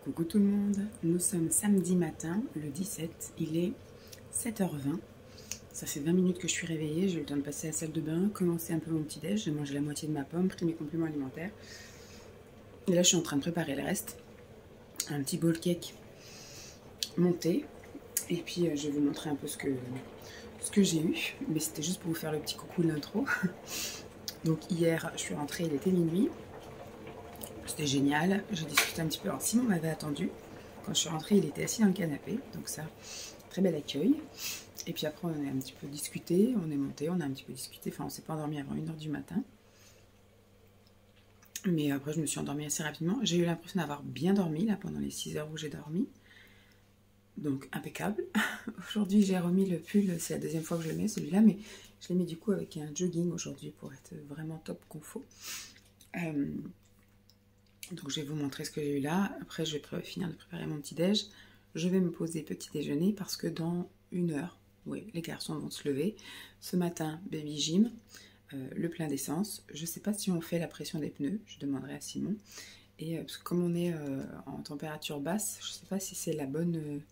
Coucou tout le monde, nous sommes samedi matin, le 17, il est 7h20. Ça fait 20 minutes que je suis réveillée, j'ai eu le temps de passer à la salle de bain, commencer un peu mon petit déj, j'ai mangé la moitié de ma pomme, pris mes compléments alimentaires. Et là je suis en train de préparer le reste. Un petit bowl cake monté. Et puis je vais vous montrer un peu ce que j'ai eu. Mais c'était juste pour vous faire le petit coucou de l'intro. Donc hier je suis rentrée, il était minuit. C'était génial, j'ai discuté un petit peu. Alors Simon m'avait attendu. Quand je suis rentrée, il était assis dans le canapé. Donc ça, très bel accueil. Et puis après, on a un petit peu discuté. On est monté, on a un petit peu discuté. Enfin, on s'est pas endormi avant 1h du matin. Mais après, je me suis endormie assez rapidement. J'ai eu l'impression d'avoir bien dormi, là, pendant les 6 heures où j'ai dormi. Donc, impeccable. Aujourd'hui, j'ai remis le pull. C'est la deuxième fois que je le mets, celui-là. Mais je l'ai mis du coup avec un jogging aujourd'hui pour être vraiment top confo. Donc je vais vous montrer ce que j'ai eu là. Après je vais finir de préparer mon petit déj. Je vais me poser petit déjeuner parce que dans 1 heure, oui, les garçons vont se lever. Ce matin, baby gym, le plein d'essence. Je ne sais pas si on fait la pression des pneus, je demanderai à Simon. Et parce que comme on est en température basse, je ne sais pas si c'est la bonne,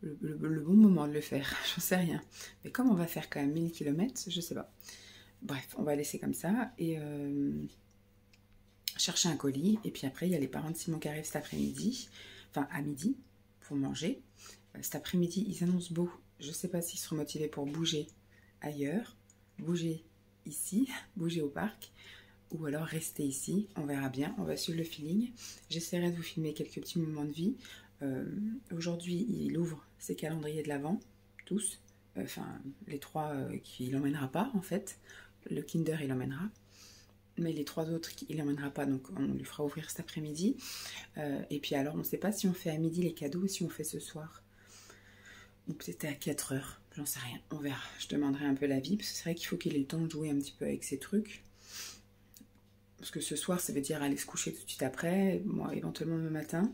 le bon moment de le faire. J'en sais rien. Mais comme on va faire quand même 1000 km, je ne sais pas. Bref, on va laisser comme ça. Et chercher un colis, et puis après il y a les parents de Simon qui arrivent cet après-midi, enfin à midi, pour manger. Cet après-midi ils annoncent beau, je sais pas s'ils seront motivés pour bouger ailleurs, bouger ici, bouger au parc, ou alors rester ici, on verra bien, on va suivre le feeling. J'essaierai de vous filmer quelques petits moments de vie. Aujourd'hui il ouvre ses calendriers de l'Avent, tous, enfin les 3 qu'il n'emmènera pas en fait, le Kinder il emmènera. Mais les 3 autres, il n'emmènera pas, donc on lui fera ouvrir cet après-midi. Et puis alors, on ne sait pas si on fait à midi les cadeaux ou si on fait ce soir. Ou peut-être à 4 heures, j'en sais rien, on verra. Je demanderai un peu l'avis, parce que c'est vrai qu'il faut qu'il ait le temps de jouer un petit peu avec ces trucs. Parce que ce soir, ça veut dire aller se coucher tout de suite après, moi éventuellement le matin,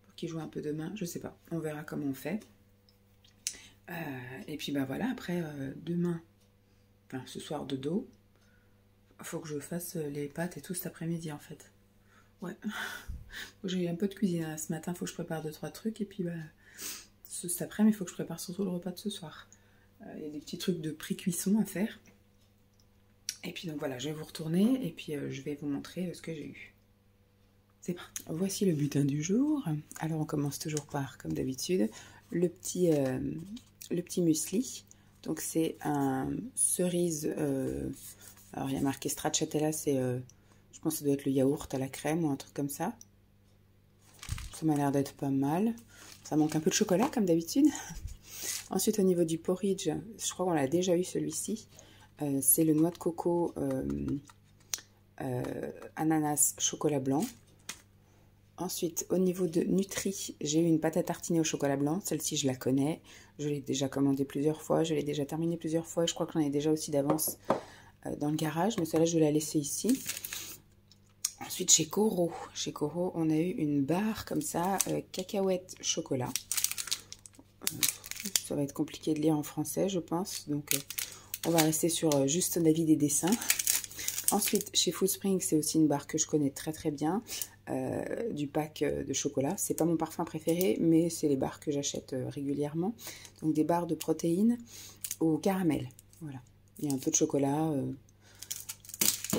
pour qu'il joue un peu demain, je sais pas. On verra comment on fait. Et puis bah voilà, après demain, enfin ce soir de dos. Faut que je fasse les pâtes et tout cet après-midi en fait. Ouais. J'ai eu un peu de cuisine ce matin, faut que je prépare 2-3 trucs. Et puis bah, cet après-midi, il faut que je prépare surtout le repas de ce soir. Il y a des petits trucs de pré-cuisson à faire. Et puis donc voilà, je vais vous retourner et puis je vais vous montrer ce que j'ai eu. C'est parti. Voici le butin du jour. Alors on commence toujours par, comme d'habitude, le petit muesli. Donc c'est un cerise... alors il y a marqué stracciatella, c'est, je pense que ça doit être le yaourt à la crème ou un truc comme ça. Ça m'a l'air d'être pas mal. Ça manque un peu de chocolat comme d'habitude. Ensuite au niveau du porridge, je crois qu'on l'a déjà eu celui-ci. C'est le noix de coco, ananas, chocolat blanc. Ensuite au niveau de Nutri, j'ai eu une pâte à tartiner au chocolat blanc. Celle-ci je la connais. Je l'ai déjà commandée plusieurs fois, je l'ai déjà terminée plusieurs fois. Je crois que j'en ai déjà aussi d'avance dans le garage, mais celle-là je vais la laisser ici. Ensuite chez Coro, on a eu une barre comme ça, cacahuète chocolat. Ça va être compliqué de lire en français je pense, donc on va rester sur juste un avis des dessins. Ensuite chez Foodspring, c'est aussi une barre que je connais très très bien, du pack de chocolat. C'est pas mon parfum préféré, mais c'est les barres que j'achète régulièrement. Donc des barres de protéines au caramel, voilà. Il y a un peu de chocolat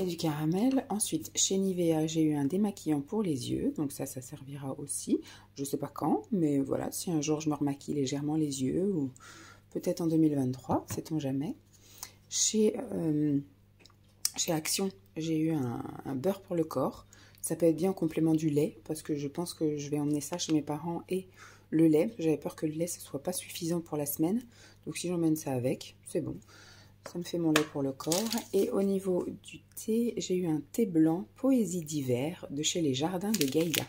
et du caramel. Ensuite, chez Nivea, j'ai eu un démaquillant pour les yeux. Donc ça servira aussi. Je ne sais pas quand, mais voilà, si un jour je me remaquille légèrement les yeux, ou peut-être en 2023, sait-on jamais. Chez Action, j'ai eu un beurre pour le corps. Ça peut être bien en complément du lait, parce que je pense que je vais emmener ça chez mes parents et le lait. J'avais peur que le lait ne soit pas suffisant pour la semaine. Donc si j'emmène ça avec, c'est bon. Ça me fait mon lait pour le corps. Et au niveau du thé, j'ai eu un thé blanc Poésie d'hiver de chez les Jardins de Gaïa.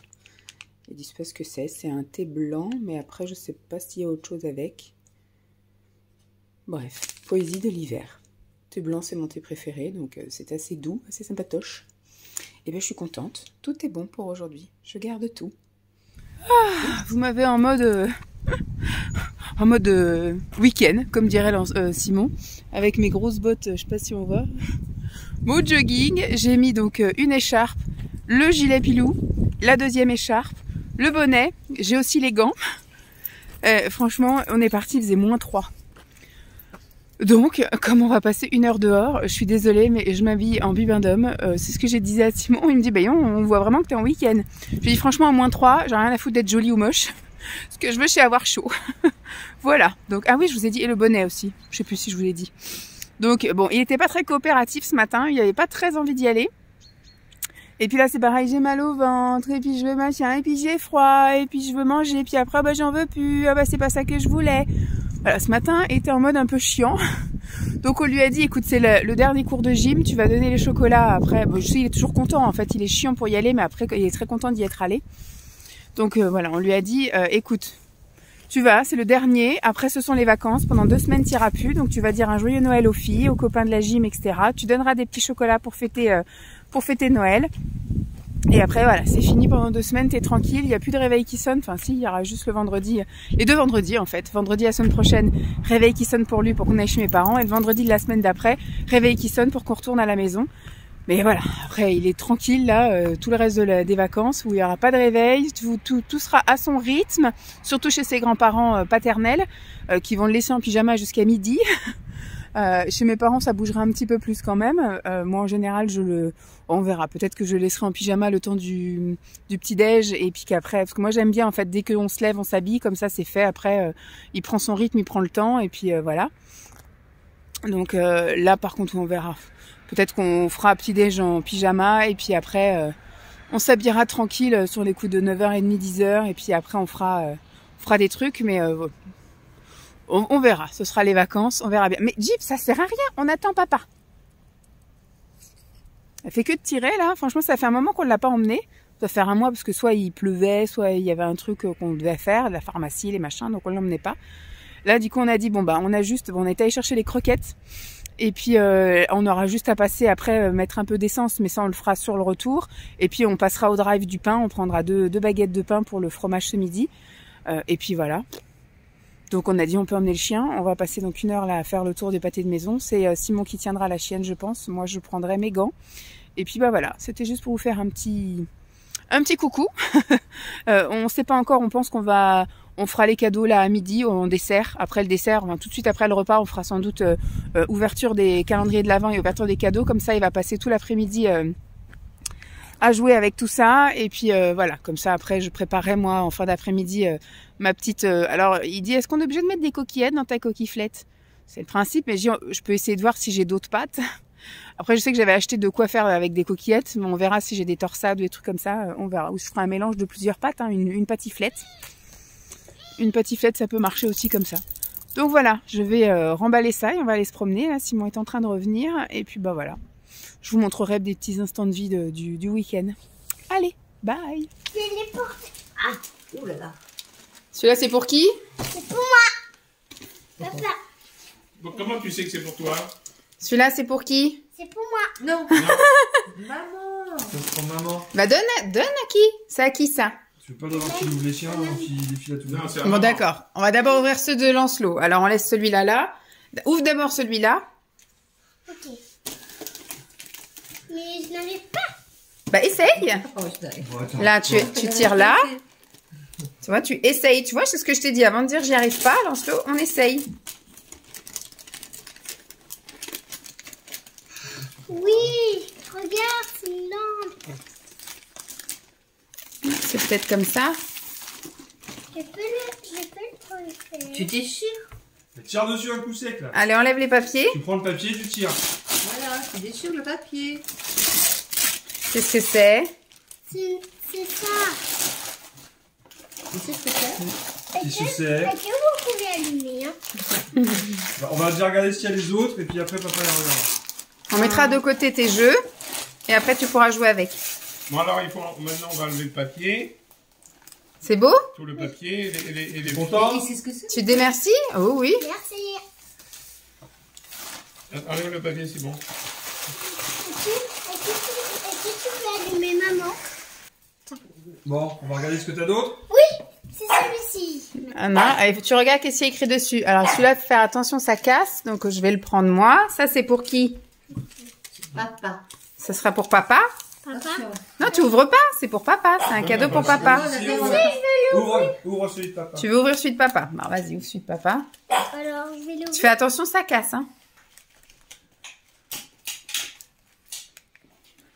Ils disent pas ce que c'est. C'est un thé blanc, mais après je sais pas s'il y a autre chose avec. Bref, Poésie de l'hiver. Thé blanc, c'est mon thé préféré, donc c'est assez doux, assez sympatoche. Et bien je suis contente. Tout est bon pour aujourd'hui. Je garde tout. Ah, vous m'avez en mode... en mode week-end, comme dirait Simon, avec mes grosses bottes, je sais pas si on voit. Mon jogging, j'ai mis donc une écharpe, le gilet pilou, la deuxième écharpe, le bonnet, j'ai aussi les gants. Franchement, on est parti, il faisait -3. Donc, comme on va passer 1 heure dehors, je suis désolée, mais je m'habille en bibendum. C'est ce que j'ai dit à Simon. Il me dit, bah on voit vraiment que t'es en week-end. Je lui dis, franchement, à -3, j'ai rien à foutre d'être jolie ou moche. Ce que je veux, c'est avoir chaud. Voilà. Donc, ah oui, je vous ai dit, et le bonnet aussi. Je sais plus si je vous l'ai dit. Donc, bon, il était pas très coopératif ce matin. Il avait pas très envie d'y aller. Et puis là, c'est pareil, j'ai mal au ventre, et puis je veux machin, et puis j'ai froid, et puis je veux manger, puis après, bah, j'en veux plus, ah bah, c'est pas ça que je voulais. Voilà, ce matin, il était en mode un peu chiant. Donc, on lui a dit, écoute, c'est le dernier cours de gym, tu vas donner les chocolats après. Bon, je sais, il est toujours content, en fait, il est chiant pour y aller, mais après, il est très content d'y être allé. Donc, voilà, on lui a dit, écoute, tu vas, c'est le dernier, après, ce sont les vacances, pendant 2 semaines, tu n'iras plus, donc tu vas dire un joyeux Noël aux filles, aux copains de la gym, etc. Tu donneras des petits chocolats pour fêter Noël. Et après, voilà, c'est fini pendant 2 semaines, t'es tranquille, il n'y a plus de réveil qui sonne. Enfin, si, il y aura juste le vendredi, les 2 vendredis en fait. Vendredi la semaine prochaine, réveil qui sonne pour lui pour qu'on aille chez mes parents. Et le vendredi de la semaine d'après, réveil qui sonne pour qu'on retourne à la maison. Mais voilà, après, il est tranquille là, tout le reste des vacances où il n'y aura pas de réveil. Tout sera à son rythme, surtout chez ses grands-parents paternels qui vont le laisser en pyjama jusqu'à midi. Chez mes parents, ça bougera un petit peu plus quand même. Moi, en général, on verra. Peut-être que je le laisserai en pyjama le temps du petit-déj et puis qu'après... Parce que moi, j'aime bien, en fait, dès qu'on se lève, on s'habille. Comme ça, c'est fait. Après, il prend son rythme, il prend le temps et puis voilà. Donc là, par contre, on verra. Peut-être qu'on fera petit-déj en pyjama et puis après, on s'habillera tranquille sur les coups de 9h30, 10h. Et puis après, on fera des trucs, mais... On verra, ce sera les vacances, on verra bien. Mais Jeep, ça sert à rien, on attend papa. Elle fait que de tirer là, franchement ça fait un moment qu'on ne l'a pas emmené. Ça fait 1 mois parce que soit il pleuvait, soit il y avait un truc qu'on devait faire, la pharmacie, les machins, donc on ne l'emmenait pas. Là du coup on a dit, bon bah on est allé chercher les croquettes. Et puis on aura juste à passer après, mettre un peu d'essence, mais ça on le fera sur le retour. Et puis on passera au drive du pain, on prendra 2 baguettes de pain pour le fromage ce midi. Et puis voilà. Donc on a dit on peut emmener le chien, on va passer donc 1 heure là à faire le tour des pâtés de maison. C'est Simon qui tiendra la chienne je pense, moi je prendrai mes gants. Et puis bah voilà, c'était juste pour vous faire un petit coucou. On sait pas encore, on pense on fera les cadeaux là à midi, en dessert. Après le dessert, tout de suite après le repas, on fera sans doute ouverture des calendriers de l'Avent et ouverture des cadeaux. Comme ça il va passer tout l'après-midi à jouer avec tout ça. Et puis voilà, comme ça après je préparerai moi en fin d'après-midi ma petite... alors il dit, est-ce qu'on est obligé de mettre des coquillettes dans ta coquillette? C'est le principe, mais je peux essayer de voir si j'ai d'autres pâtes. Après je sais que j'avais acheté de quoi faire avec des coquillettes, mais on verra si j'ai des torsades ou des trucs comme ça, on verra. Ou je ferai un mélange de plusieurs pâtes, hein, une pâtiflette. Une pâtiflette ça peut marcher aussi comme ça. Donc voilà, je vais remballer ça et on va aller se promener. Là, Simon est en train de revenir et puis bah voilà. Je vous montrerai des petits instants de vie du week-end. Allez, bye. Ah, ouh là là. Celui-là, c'est pour qui? C'est pour moi. Papa. Donc, comment tu sais que c'est pour toi? Celui-là, c'est pour qui? C'est pour moi. Non. Maman. C'est pour maman. Bah donne à qui? C'est à qui ça? Tu veux pas d'abord qu'il ouvre les siens ou qu'il file à tout le monde? Bon d'accord, on va d'abord ouvrir ceux de Lancelot. Alors on laisse celui-là là. Ouvre d'abord celui-là. Ok. Mais je n'arrive pas. Bah essaye. Oh, je n'arrive pas. Bon, attends. Là tu tires là. Tu vois, tu essayes. Tu vois, c'est ce que je t'ai dit avant de dire j'y arrive pas, Lancelot, on essaye. Oui, regarde, c'est une lampe. C'est peut-être comme ça. Je peux le faire. Tu déchires. Mais tire dessus un coup sec là. Allez, enlève les papiers. Tu prends le papier, tu tires. Voilà, tu déchires le papier. Qu'est-ce que c'est? C'est ça. Tu sais ce que c'est? Qu'est-ce que c'est? Est-ce que vous pouvez allumer hein? Bah, on va déjà regarder s'il y a les autres et puis après papa les regardera. On mettra de côté tes jeux et après tu pourras jouer avec. Bon, alors, maintenant, on va enlever le papier. C'est beau? Tout le papier et les Content? Tu sais ce que c'est? Tu dis merci? Oh oui. Merci. Enlève le papier, c'est bon. Est-ce que tu peux allumer maman? Bon, on va regarder ce que t'as d'autre. Oui, c'est celui-ci. Ah non, allez, tu regardes qu'est-ce qu'il y a écrit dessus. Alors celui-là, faut faire attention, ça casse. Donc je vais le prendre moi. Ça, c'est pour qui? Papa. Ça sera pour papa. Papa. Non, tu ouvres pas, c'est pour papa, c'est un cadeau pour papa. Si, ouvre celui de papa. Tu veux ouvrir celui de papa? Bah, vas-y, ouvre celui de papa. Alors, je vais l'ouvrir. Tu fais attention, ça casse, hein.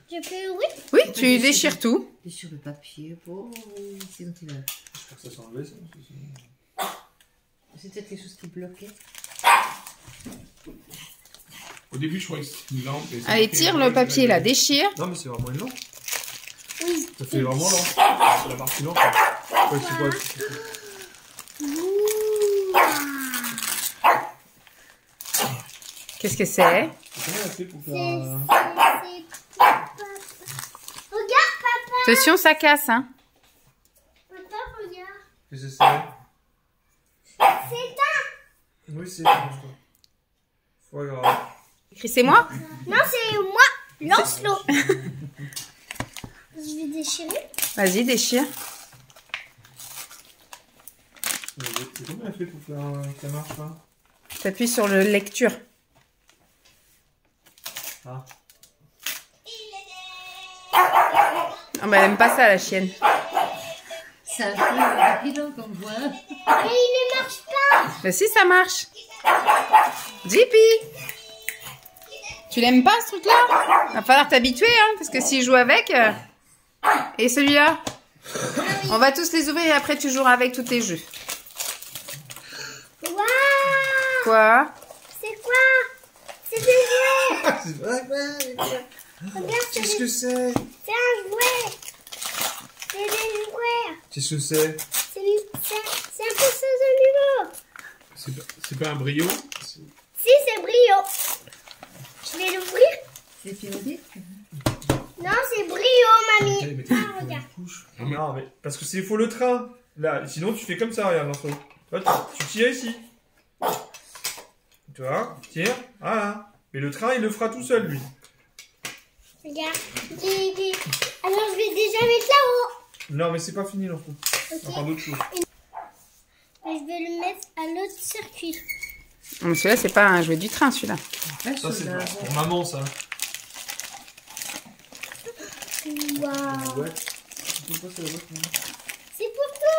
Je peux ouvrir? Oui, tu déchires tout. Déchire le papier. Oh, sinon tu vas. J'espère que ça s'est enlevé, ça. C'est peut-être quelque chose qui bloquait. Au début, je croyais que c'était une lampe. et ça Allez, fait- tire le papier là, déchire. Non, mais c'est vraiment une lampe. Oui. Ça fait vraiment lampe. C'est la partie lampe. Ouais, c'est quoi? Qu'est-ce que c'est? Comment elle a fait pour faire C'est papa. Regarde, papa. Attention, ça casse, hein. Papa, regarde. Qu'est-ce que c'est? C'est Oui, c'est ça. Foie gras. Écris, c'est moi? Non, c'est moi. Lancelot. Je vais déchirer. Vas-y, déchire. Comment elle a fait pour faire que ça marche là? T'appuies sur le lecture. Ah. Ah bah, elle aime pas ça, la chienne. C'est un peu rapide qu'on voit. Mais il ne marche pas. Bah si, ça marche. Zippy! Tu l'aimes pas, ce truc-là? Va falloir t'habituer, hein, parce que s'il joue avec... Et celui-là? On va tous les ouvrir et après tu joueras avec tous tes jeux. Waouh. Quoi? C'est quoi? C'est des jouets. C'est vrai, ouais. Regarde, Qu'est-ce que c'est? c'est un jouet. C'est des jouets. Qu'est-ce que c'est? C'est un peu ça de nouveau. C'est pas un brio? Si, c'est brio. Je vais l'ouvrir. C'est fini. Non, c'est brio, mamie. Allez, mais- Ah, regarde. Non, mais parce que c'est faux le train. Là, sinon tu fais comme ça, regarde, Lancelot. Toi, tu tires ici. Tu vois, tu tires. Voilà. Mais le train, il le fera tout seul, lui. Regarde. Alors, je vais déjà mettre là-haut. Non, mais c'est pas fini, Lancelot. Ok. Encore d'autres choses. Je vais le mettre à l'autre circuit. Non, mais celui-là, c'est pas un jouet du train, celui-là. Ça, c'est pour maman, ça. Waouh. Ouais. C'est quoi, c'est la boîte, maman? C'est pour toi,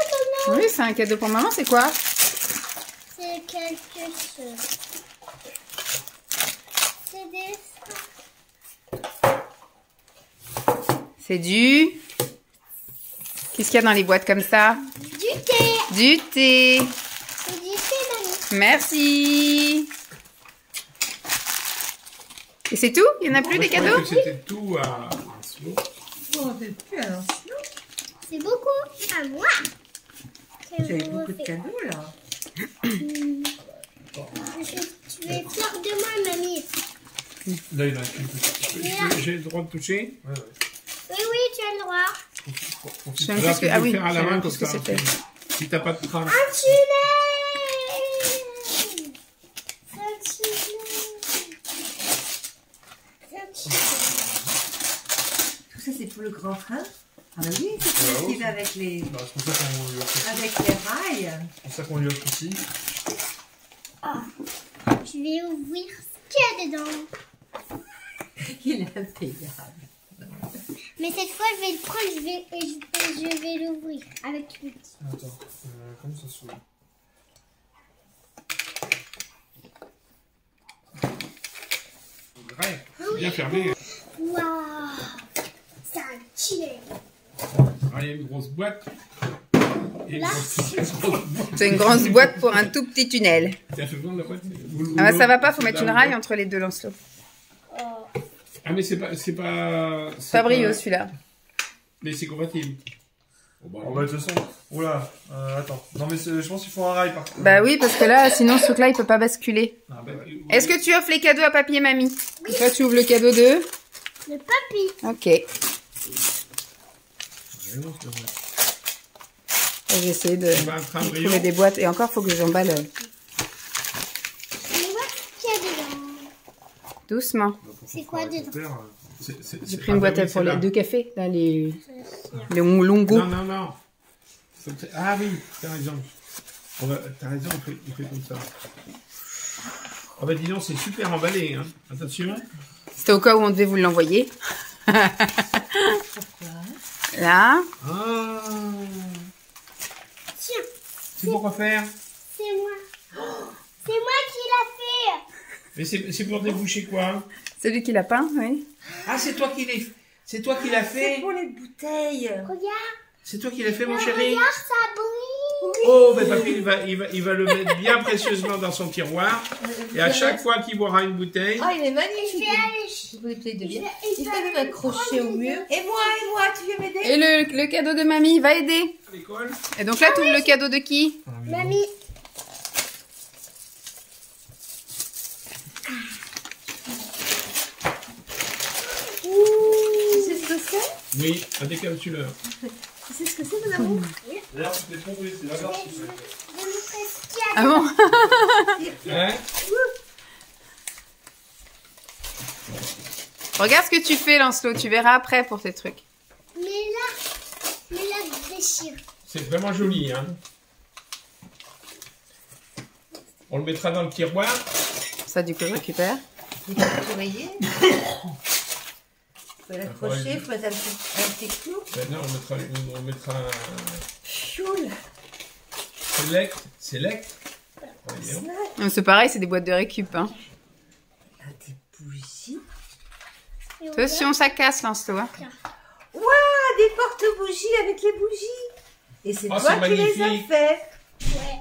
maman. Oui, c'est un cadeau pour maman, c'est quoi? C'est quelque chose. C'est des... C'est du... Qu'est-ce qu'il y a dans les boîtes comme ça? Du thé. Du thé. C'est du thé, mamie. Merci. Et c'est tout? Il n'y en a plus Moi, des je croyais cadeaux? que c'était tout à Lancelot. On ne fait plus alors. C'est beaucoup à moi. Que J'avais je beaucoup de refais. cadeaux là. Tu es fière de moi, mamie. Là, il a une petite. J'ai le droit de toucher? Ouais, ouais. Oui, oui, tu as le droit. Je sais même Alors, plus ce que... tu Ah peux oui, le faire à je la sais main même comme plus ce que ça. c'était. Si t'as pas de train. Un tunnel. Un tunnel. Un tunnel. Tout ça c'est pour le grand train. Ah bah oui, c'est Ouais, possible ouais. avec les Bah, c'est pour ça qu'on lui offre. avec les rails. C'est pour ça qu'on lui offre ici. Je vais ouvrir ce qu'il y a dedans. Il est impayable. Mais cette fois, je vais le prendre et je vais l'ouvrir avec lui. Attends, comment ça s'ouvre? Ouais, c'est bien fermé. Waouh. C'est un tunnel. Ah, il y a une grosse boîte. Et une Là. grosse boîte. C'est une grosse boîte pour un tout petit tunnel. T'as fait voir la boîte? Ah bah ça va pas, faut mettre une raille entre les deux Lancelot. Oh. Ah, mais c'est pas... C'est pas brio celui-là. Mais c'est compatible. Bon, Oh, bah, de toute façon. Oula, attends. Non, mais je pense qu'il faut un rail par contre. Bah oui, parce que là, sinon ce truc-là, il peut pas basculer. Ah, bah, Est-ce que tu offres les cadeaux à papy et mamie? Et toi, tu ouvres le cadeau de... Le papy. Ok. Je vais essayer de bah, un train de brio. trouver des boîtes. Et encore, faut que j'emballe Mais voir ce qu'il y a dedans. doucement. C'est quoi dedans? J'ai pris une boîte pour les deux cafés, là, les longos. Non, non, non. Ah oui, t'as raison. T'as raison, on fait comme ça. Ah bah dis donc, c'est super emballé. Hein. Attention. C'était au cas où on devait vous l'envoyer. Pourquoi? Là. Ah. Tiens, C'est pour quoi faire? c'est moi. C'est moi qui l'a fait. Mais c'est pour déboucher quoi? C'est lui qui l'a peint, oui. Ah, c'est toi qui l'as fait. C'est toi qui l'as C'est fait. pour les bouteilles. Regarde, C'est toi qui l'as fait, mon chéri. regarde, ça brille. Oh, mais papy, il va le mettre bien précieusement dans son tiroir. Et à chaque fois qu'il boira une bouteille, Ah, il est Je magnifique. vais aller. Vous pouvez peut-être bien. Je Il vais peut même aller accrocher au prendre mur. Et moi, tu viens m'aider? Et le cadeau de mamie va aider. à l'école. Et donc là, tu ouvres le cadeau de qui? Mamie. Tu sais ce que c'est? Oui, un décapsuleur. Tu sais ce que c'est, mon amour? D'ailleurs, tu t'es trompé, c'est la Je barre. vais montrer ce qu'il y a. Ah bon? Hein? Regarde ce que tu fais, Lancelot. Tu verras après pour tes trucs. Mais là, déchire. C'est vraiment joli, hein. On le mettra dans le tiroir. Ça, du coup, je récupère. Vous voyez? Il faut l'accrocher, il faut mettre un petit clou. Maintenant, on mettra un Choule. select. Voyons. Donc, c'est pareil, c'est des boîtes de récup. Hein. Ah, des bougies. Et Attention, ça casse, Lancelot. Hein. Waouh, des porte-bougies avec les bougies. Et c'est Oh, toi c'est qui les as magnifique. fait. Ouais,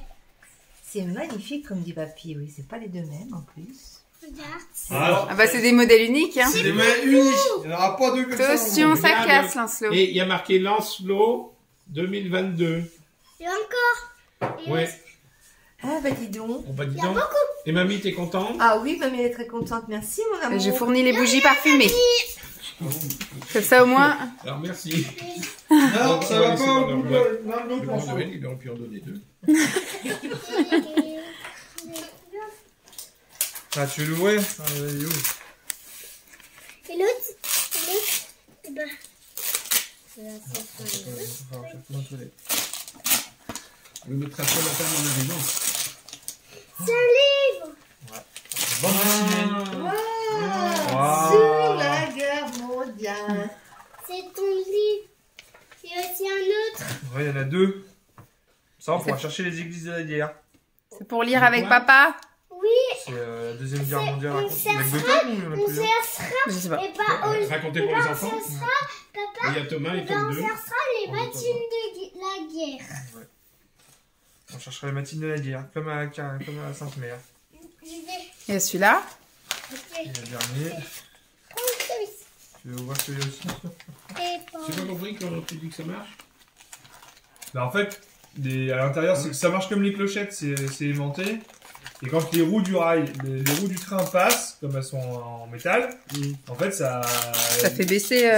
C'est magnifique, comme dit papy. Oui, c'est pas les deux mêmes en plus. regarde. Ah bah, c'est des modèles uniques. Hein. C'est des mains uniques. Il n'y en aura pas deux comme ça. Attention, ça Regarde. casse, Lancelot. Et il y a marqué Lancelot 2022. Et encore. Et Ouais. Ah, bah dis donc. On va Il dire y a donc. beaucoup. Et mamie, t'es contente? Ah oui, mamie, elle est très contente. Merci, mon amour. J'ai fourni les bougies parfumées. Comme ça, au moins. Alors merci. Non, ça va laisser pas dans au bout leur de l'un de Le l'autre Père ensemble. Noël, il aurait pu en donner deux. Ah, tu veux l'ouvrir? Ah, vas-y, ouvre. Et l'autre, et ben. On le mettra sur la table en arrivant. C'est un livre. Bande dessinée. Wow. Sur la guerre mondiale. C'est ton livre. Il y a aussi un autre. Ouais, il y en a deux. Ça, on pourra chercher les églises de la guerre. C'est pour lire avec papa. Oui, C'est la Deuxième Guerre mondiale. on raconte. Il y a que deux cherchera, tomes ou il y en a on plusieurs? cherchera. Je sais pas. Et ben, Racontez pour les enfants. on cherchera, papa. Il y a Thomas et Et ben, Tom on 2. cherchera les bâtiments de la guerre. On cherchera les matines de la guerre, comme à Sainte-Mère. Je vais. Et celui-là. Je Et vais le dernier, prendre celui-ci. tu veux voir celui-là aussi? Et J'ai pas compris comment tu dis que ça marche. Bah en fait, à l'intérieur, c'est que ça marche comme les clochettes, c'est aimanté. Et quand les roues du rail, les roues du train passent, comme elles sont en métal, en fait ça Ça fait baisser.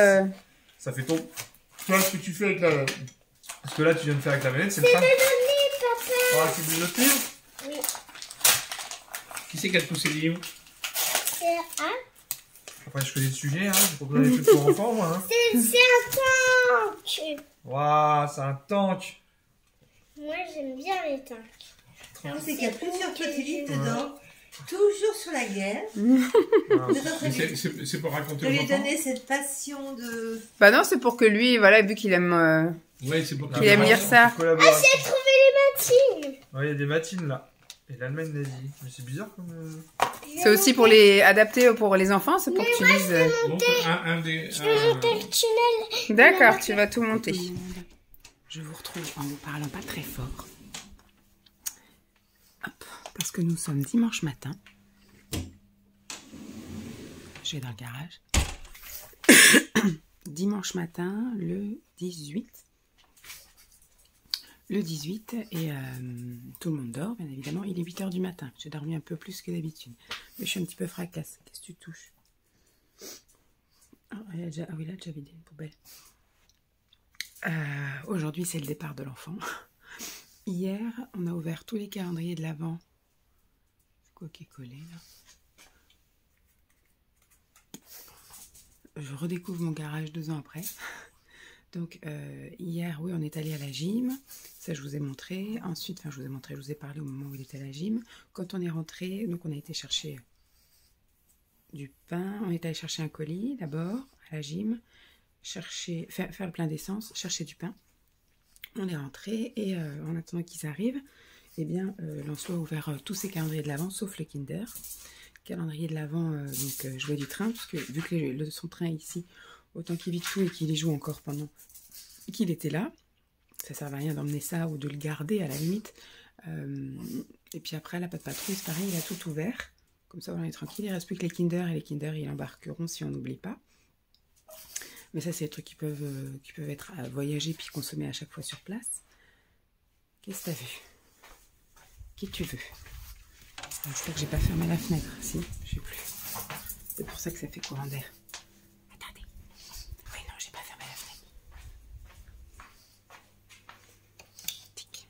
ça fait tomber. Tu vois ce que tu fais avec la... Ce que là tu viens de faire avec la manette, c'est le train. papa. Ah, c'est des autres livres? Oui. Qui c'est qui a tous ces livres? C'est un. Après je fais des sujets, hein, je propose des trucs pour enfants, moi. Hein. C'est un tank. Waouh, c'est un tank. Moi, j'aime bien les tanks. C'est qu'il y a plusieurs petits livres dedans. Toujours sur la guerre. Ah, Vous êtes en train Mais de c'est pour raconter lui aux enfants. donner cette passion de... Bah non, c'est pour que lui, voilà, vu qu'il aime. Ouais, c'est pour Il aime lire ça. Collaboration. J'ai trouvé les matines. Ouais, il y a des matines là. Et l'Allemagne nazie. Mais c'est bizarre comme... C'est aussi pour les adapter pour les enfants, c'est pour que tu lises. Donc, un des. Je vais monter le tunnel. D'accord, tu vas tout monter. Je vous retrouve en vous parlant pas très fort. Hop, parce que nous sommes dimanche matin. Je vais dans le garage. Dimanche matin, le 18. Le 18, et tout le monde dort, bien évidemment. Il est 8 h du matin. J'ai dormi un peu plus que d'habitude. Mais je suis un petit peu fracasse. Qu'est-ce que tu touches? Ah oui, là, j'ai déjà vidé une poubelle. Aujourd'hui, c'est le départ de l'enfant. Hier, on a ouvert tous les calendriers de l'Avent. C'est quoi qui est collé, là? Je redécouvre mon garage 2 ans après. Donc, hier, oui, on est allé à la gym. Ça, je vous ai montré. Ensuite, enfin, je vous ai parlé au moment où il était à la gym. Quand on est rentré, donc on a été chercher du pain. On est allé chercher un colis, d'abord, à la gym. chercher, faire le plein d'essence, chercher du pain. On est rentré et en attendant qu'ils arrivent, eh bien, Lancelot a ouvert tous ses calendriers de l'Avent, sauf le Kinder. Calendrier de l'Avent, donc jouet du train, parce que vu que son train est ici, autant qu'il vit tout et qu'il y joue encore pendant qu'il était là. Ça ne sert à rien d'emmener ça ou de le garder à la limite. Et puis après, la patte patrouille, c'est pareil, il a tout ouvert. Comme ça, on est tranquille. Il ne reste plus que les Kinder, et les Kinder, ils embarqueront si on n'oublie pas. Mais ça, c'est des trucs qui peuvent être voyagés puis consommés à chaque fois sur place. Qu'est-ce que tu as vu? Qui tu veux? J'espère que j'ai pas fermé la fenêtre. Si, je sais plus. C'est pour ça que ça fait courant d'air. Attendez. Oui, non, j'ai pas fermé la fenêtre. Tic.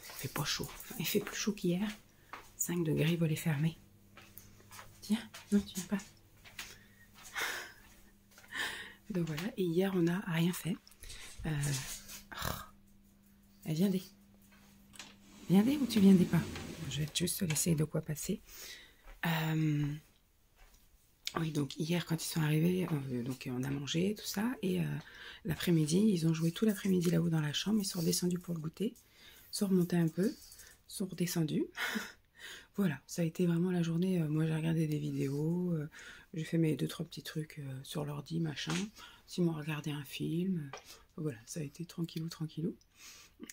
Il fait pas chaud. Enfin, il fait plus chaud qu'hier. 5 degrés, volet fermé. Tiens, non, tu viens pas. Donc voilà, et hier on n'a rien fait. Viendez. Viendez ou tu viendais pas? Je vais juste te laisser de quoi passer. Oui, donc hier quand ils sont arrivés, donc on a mangé, tout ça. Et l'après-midi, ils ont joué tout l'après-midi là-haut dans la chambre. Ils sont redescendus pour le goûter. Sont remontés un peu. Sont redescendus. Voilà, ça a été vraiment la journée. Moi, j'ai regardé des vidéos. J'ai fait mes 2-3 petits trucs sur l'ordi, machin. Simon a regardé un film. Voilà, ça a été tranquillou, tranquillou.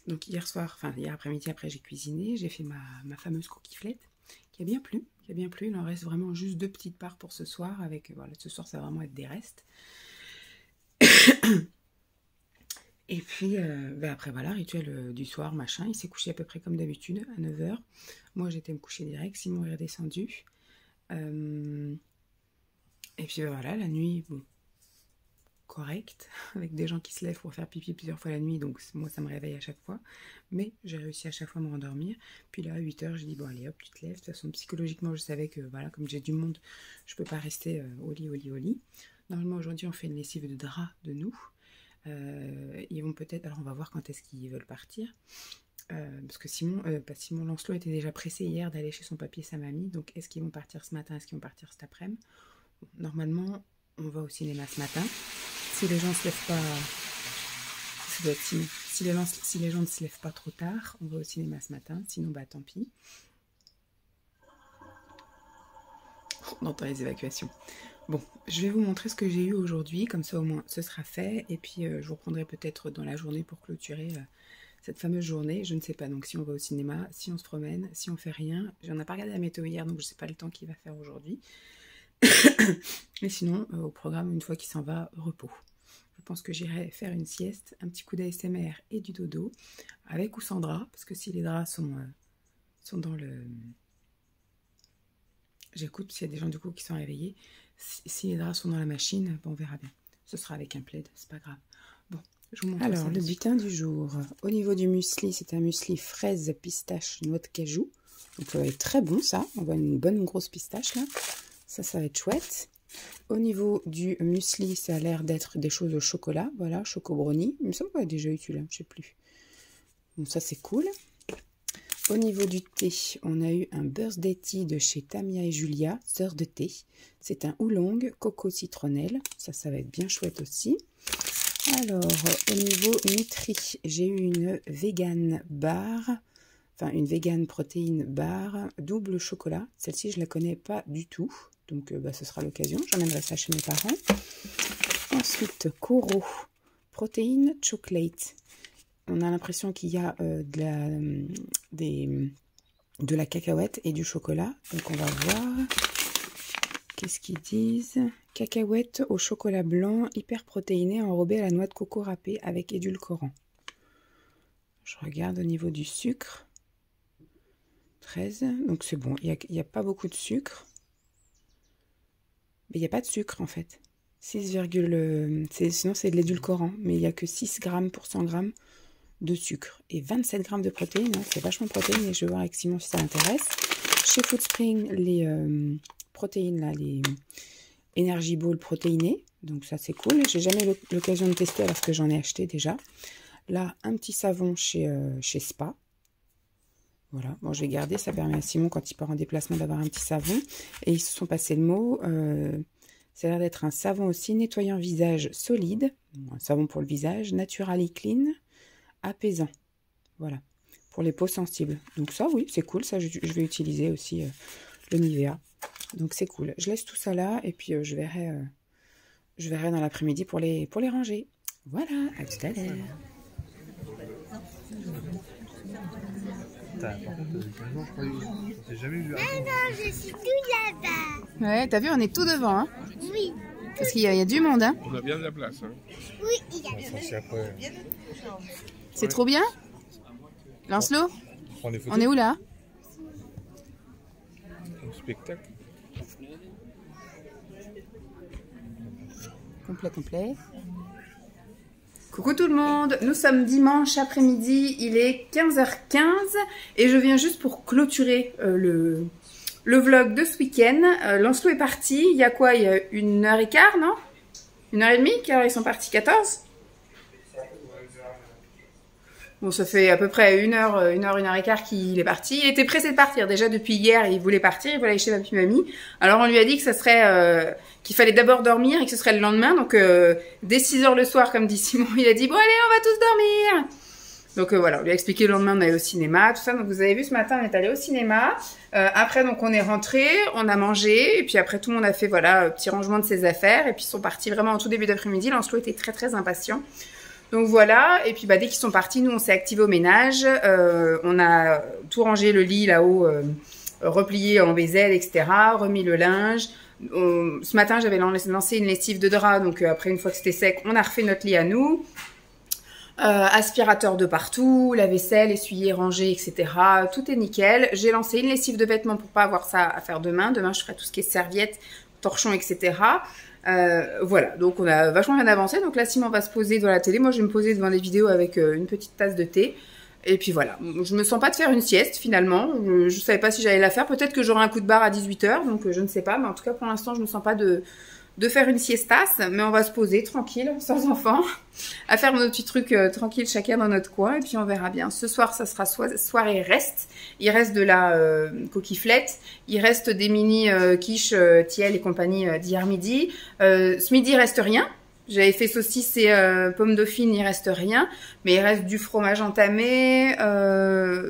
Donc hier soir, enfin hier après-midi, après j'ai cuisiné. J'ai fait ma fameuse coquillette qui a bien plu. Il en reste vraiment juste 2 petites parts pour ce soir. Avec, voilà, ce soir, ça va vraiment être des restes. Et puis, après, voilà, rituel du soir, machin. Il s'est couché à peu près comme d'habitude, à 9h. Moi, j'étais me coucher direct. Simon est redescendu. Et puis, voilà, la nuit, bon, correct. Avec des gens qui se lèvent pour faire pipi plusieurs fois la nuit. Donc, moi, ça me réveille à chaque fois. Mais j'ai réussi à chaque fois à me rendormir. Puis là, à 8h, j'ai dit, bon, allez, hop, tu te lèves. De toute façon, psychologiquement, je savais que, voilà, comme j'ai du monde, je peux pas rester au lit. Normalement, aujourd'hui, on fait une lessive de drap de nous. Ils vont peut-être, alors on va voir quand est-ce qu'ils veulent partir, parce que Lancelot était déjà pressé hier d'aller chez son papy et sa mamie, donc est-ce qu'ils vont partir ce matin, est-ce qu'ils vont partir cet après-midi? Normalement on va au cinéma ce matin, si les gens se lèvent pas, ça doit être si les gens ne se lèvent pas trop tard, on va au cinéma ce matin, sinon bah tant pis. On entend les évacuations. Bon, je vais vous montrer ce que j'ai eu aujourd'hui, comme ça au moins ce sera fait, et puis je vous reprendrai peut-être dans la journée pour clôturer cette fameuse journée, je ne sais pas, donc si on va au cinéma, si on se promène, si on fait rien, j'en ai pas regardé la météo hier, donc je ne sais pas le temps qu'il va faire aujourd'hui, et sinon, au programme, une fois qu'il s'en va, repos. Je pense que j'irai faire une sieste, un petit coup d'ASMR et du dodo, avec ou sans drap, parce que si les draps sont dans le... J'écoute s'il y a des gens du coup qui sont réveillés. Si les draps sont dans la machine, bon, on verra bien. Ce sera avec un plaid, c'est pas grave. Bon, je vous montre. Alors, le butin du jour. Au niveau du muesli, c'est un muesli fraise, pistache, noix de cajou. Donc ça va être très bon ça. On voit une bonne grosse pistache là. Ça va être chouette. Au niveau du muesli, ça a l'air d'être des choses au chocolat. Voilà, choco brownie. Il me semble qu'on a déjà eu celui-là, je sais plus. Bon, ça c'est cool. Au niveau du thé, on a eu un birthday tea de chez Tamia et Julia, sœurs de thé. C'est un oolong coco citronnelle. Ça va être bien chouette aussi. Alors, au niveau nutri, j'ai eu une vegan bar, enfin une vegan protéine bar, double chocolat. Celle-ci, je ne la connais pas du tout. Donc, ce sera l'occasion. J'emmènerai ça chez mes parents. Ensuite, Koro, protéine chocolate. On a l'impression qu'il y a de la cacahuète et du chocolat. Donc on va voir. Qu'est-ce qu'ils disent? Cacahuète au chocolat blanc, hyper protéiné, enrobé à la noix de coco râpée avec édulcorant. Je regarde au niveau du sucre. 13. Donc c'est bon. Il n'y a pas beaucoup de sucre. Mais il n'y a pas de sucre en fait. 6, sinon c'est de l'édulcorant. Mais il n'y a que 6 grammes pour 100 grammes. De sucre et 27 grammes de protéines, hein, c'est vachement protéines et je vais voir avec Simon si ça l'intéresse. Chez Foodspring, les protéines, là, les Energy Ball protéinées, donc ça c'est cool. J'ai jamais eu l'occasion de tester alors que j'en ai acheté déjà. Là, un petit savon chez Spa. Voilà, bon, je vais garder, ça permet à Simon, quand il part en déplacement, d'avoir un petit savon. Et ils se sont passés le mot, ça a l'air d'être un savon aussi nettoyant visage solide, un savon pour le visage, Naturally Clean, apaisant. Voilà, pour les peaux sensibles. Donc ça, oui, c'est cool, ça je vais utiliser aussi le Nivea. Donc c'est cool. Je laisse tout ça là et puis je verrai dans l'après-midi pour les ranger. Voilà, à tout à l'heure. Par contre, je jamais vu. Non, je suis tout là-bas. Ouais, t'as vu, on est tout devant, hein. Oui. Parce qu'il y a du monde, hein. On a bien de la place. Hein. Oui, il y a Ça, après, C'est trop bien. Lancelot, prends des photos. on est où là? Au spectacle. Complet. Coucou tout le monde, nous sommes dimanche après-midi, il est 15h15 et je viens juste pour clôturer le vlog de ce week-end. Lancelot est parti, il y a quoi? Il y a 1h15, non? 1h30, car ils sont partis 14. Bon, ça fait à peu près 1h15 qu'il est parti. Il était pressé de partir. Déjà, depuis hier, il voulait partir. Il voulait aller chez papy mamie. Alors, on lui a dit que ça serait, qu'il fallait d'abord dormir et que ce serait le lendemain. Donc, dès 6h le soir, comme dit Simon, il a dit, bon, allez, on va tous dormir. Donc, voilà, on lui a expliqué le lendemain, on allait au cinéma, tout ça. Donc, vous avez vu, ce matin, on est allé au cinéma. Après, donc, on est rentré, on a mangé. Et puis, après, tout le monde a fait, voilà, petit rangement de ses affaires. Et puis, ils sont partis vraiment en tout début d'après-midi. Lancelot était très, très impatient. Donc voilà, et puis bah, dès qu'ils sont partis, nous on s'est activé au ménage, on a tout rangé, le lit là-haut, replié en BZ, etc., remis le linge. Ce matin j'avais lancé une lessive de drap, donc après une fois que c'était sec, on a refait notre lit à nous. Aspirateur de partout, la vaisselle, essuyé, rangé, etc. Tout est nickel. J'ai lancé une lessive de vêtements pour pas avoir ça à faire demain. Demain je ferai tout ce qui est serviettes, torchons, etc. Voilà, donc on a vachement bien avancé. Donc là, Simon va se poser devant la télé. Moi, je vais me poser devant des vidéos avec une petite tasse de thé. Et puis voilà, je me sens pas de faire une sieste finalement. Je savais pas si j'allais la faire. Peut-être que j'aurai un coup de barre à 18h, donc je ne sais pas. Mais en tout cas, pour l'instant, je me sens pas de faire une siestasse. Mais on va se poser tranquille, sans enfants, à faire nos petits trucs tranquilles chacun dans notre coin. Et puis on verra bien. Ce soir, ça sera soirée reste. Il reste de la coquillette. Il reste des mini quiches Thiel et compagnie d'hier midi. Ce midi, il reste rien. J'avais fait saucisses et pommes dauphines, il reste rien. Mais il reste du fromage entamé.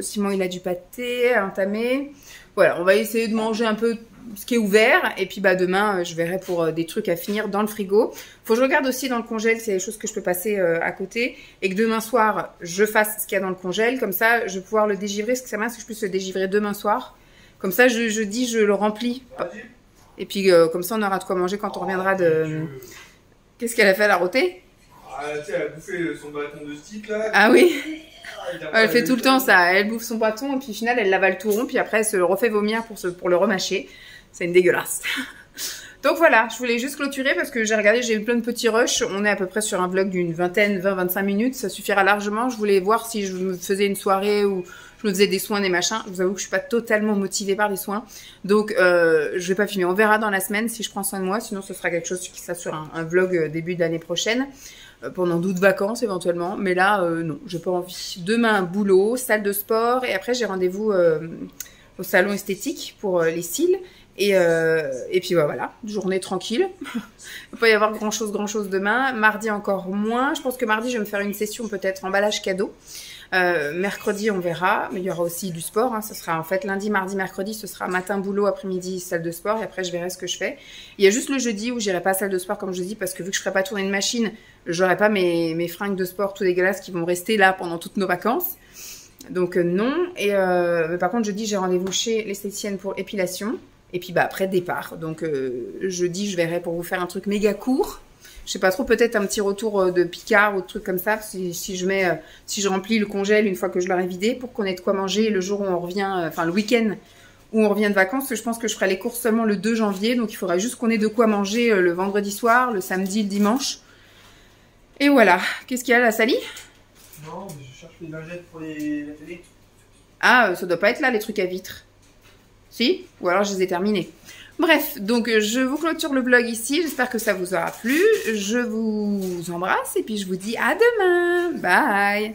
Simon, il a du pâté entamé. Voilà, on va essayer de manger un peu ce qui est ouvert. Et puis bah demain, je verrai pour des trucs à finir dans le frigo. Faut que je regarde aussi dans le congèle, c'est des choses que je peux passer à côté. Et que demain soir, je fasse ce qu'il y a dans le congèle. Comme ça, je vais pouvoir le dégivrer. Ce que ça m'intéresse, c'est que je puisse le dégivrer demain soir. Comme ça, je le remplis. Et puis comme ça, on aura de quoi manger quand on reviendra de... Qu'est-ce qu'elle a fait, la rôtée? Tu sais, elle a bouffé son bâton de stick là. Ah oui. Elle fait tout le temps ça. Elle bouffe son bâton et puis au final, elle l'avale tout rond. Puis après, elle se le refait vomir pour le remâcher. C'est une dégueulasse. Donc voilà, je voulais juste clôturer parce que j'ai regardé, j'ai eu plein de petits rushs. On est à peu près sur un vlog d'une 20-25 minutes. Ça suffira largement. Je voulais voir si je me faisais une soirée où je me faisais des soins, des machins. Je vous avoue que je suis pas totalement motivée par les soins. Donc, je vais pas filmer. On verra dans la semaine si je prends soin de moi. Sinon, ce sera quelque chose qui sera sur un vlog début d'année prochaine. Pendant d'août vacances éventuellement. Mais là, non, j'ai pas envie. Demain, boulot, salle de sport. Et après, j'ai rendez-vous au salon esthétique pour les cils. Et puis voilà, journée tranquille. Il ne va pas y avoir grand chose demain. Mardi encore moins. Je pense que mardi, je vais me faire une session peut-être emballage cadeau. Mercredi, on verra. Mais il y aura aussi du sport. Hein. Ce sera en fait lundi, mardi, mercredi. Ce sera matin, boulot, après-midi, salle de sport. Et après, je verrai ce que je fais. Il y a juste le jeudi où j'irai pas à salle de sport comme je dis. Parce que vu que je ne ferai pas tourner une machine, j'aurai pas mes fringues de sport tout dégueulasses qui vont rester là pendant toutes nos vacances. Donc non. Et mais par contre, jeudi, j'ai rendez-vous chez l'esthéticienne pour épilation. Et puis bah après départ, donc jeudi je verrai pour vous faire un truc méga court. Je sais pas trop, peut-être un petit retour de Picard ou de trucs comme ça, si je remplis le congèle une fois que je l'aurai vidé pour qu'on ait de quoi manger le jour où on revient, enfin le week-end où on revient de vacances. Je pense que je ferai les courses seulement le 2 janvier, donc il faudra juste qu'on ait de quoi manger le vendredi soir, le samedi, le dimanche. Et voilà. Qu'est-ce qu'il y a là, Sally? Non, mais je cherche les lingettes pour la télé. Ah, ça doit pas être là les trucs à vitre. Si, ou alors je les ai terminés. Bref, donc je vous clôture le vlog ici. J'espère que ça vous aura plu. Je vous embrasse et puis je vous dis à demain. Bye!